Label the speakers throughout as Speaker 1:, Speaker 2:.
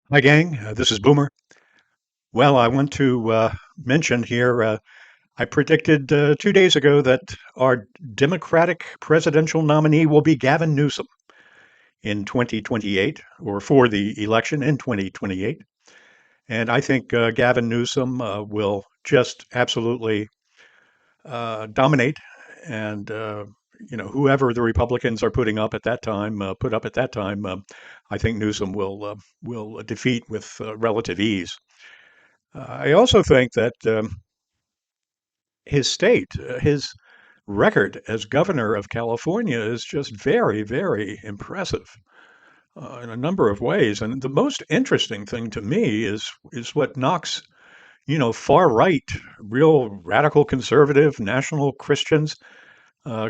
Speaker 1: Hi, gang. This is Boomer. Well, I want to mention here I predicted 2 days ago that our Democratic presidential nominee will be Gavin Newsom in 2028, or for the election in 2028. And I think Gavin Newsom will just absolutely dominate. And, whoever the Republicans are put up at that time, I think Newsom will defeat with relative ease. I also think that his record as governor of California is just very, very impressive in a number of ways. And the most interesting thing to me is what knocks, far right, real radical conservative national Christians,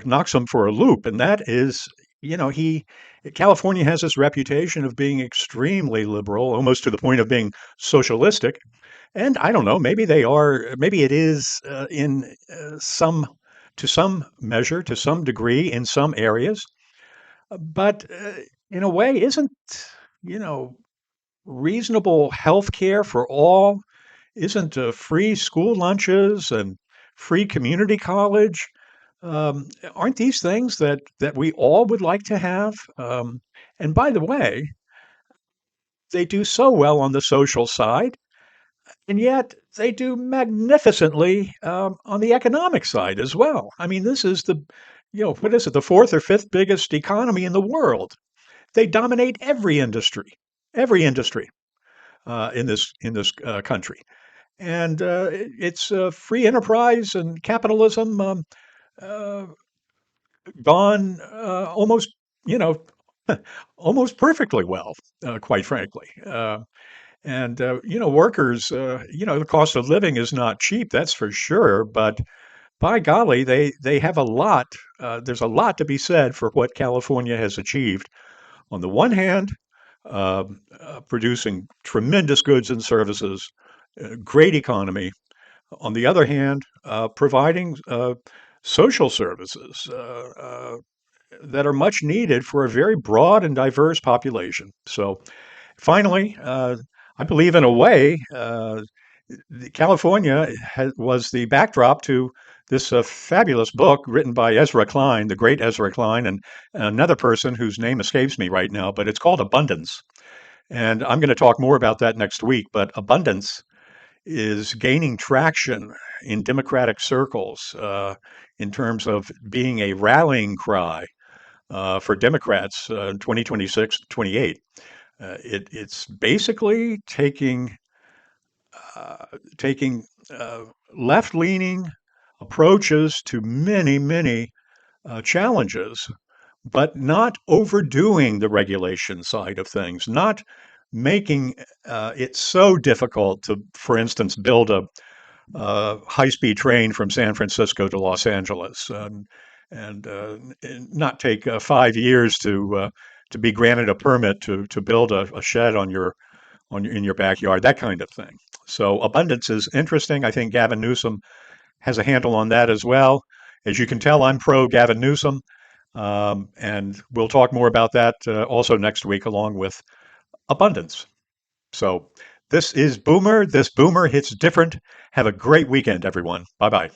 Speaker 1: knocks them for a loop. And that is, he California has this reputation of being extremely liberal, almost to the point of being socialistic. And I don't know, maybe they are, maybe it is in to some measure, to some degree, in some areas. But in a way, isn't, you know, reasonable health care for all, isn't free school lunches and free community college? Aren't these things that we all would like to have? And by the way, they do so well on the social side. And yet they do magnificently on the economic side as well. I mean, this is what is it, the fourth or fifth biggest economy in the world. They dominate every industry in this country, and it's free enterprise and capitalism uh, gone almost, you know, almost perfectly well, quite frankly. And workers, the cost of living is not cheap, that's for sure. But by golly, they have a lot. There's a lot to be said for what California has achieved. On the one hand, producing tremendous goods and services, great economy. On the other hand, providing social services that are much needed for a very broad and diverse population. So finally, I believe in a way, California was the backdrop to this fabulous book written by Ezra Klein, the great Ezra Klein, and another person whose name escapes me right now, but it's called Abundance. And I'm going to talk more about that next week. But abundance is gaining traction in Democratic circles in terms of being a rallying cry for Democrats in 2026, 28. It's basically uh, taking left-leaning approaches to many, many challenges, but not overdoing the regulation side of things, not making it so difficult to, for instance, build a high-speed train from San Francisco to Los Angeles, and not take 5 years to be granted a permit to build a shed in your backyard, that kind of thing. So abundance is interesting. I think Gavin Newsom has a handle on that as well. As you can tell, I'm pro Gavin Newsom, and we'll talk more about that also next week, along with abundance. So this is Boomer. This Boomer hits different. Have a great weekend, everyone. Bye bye.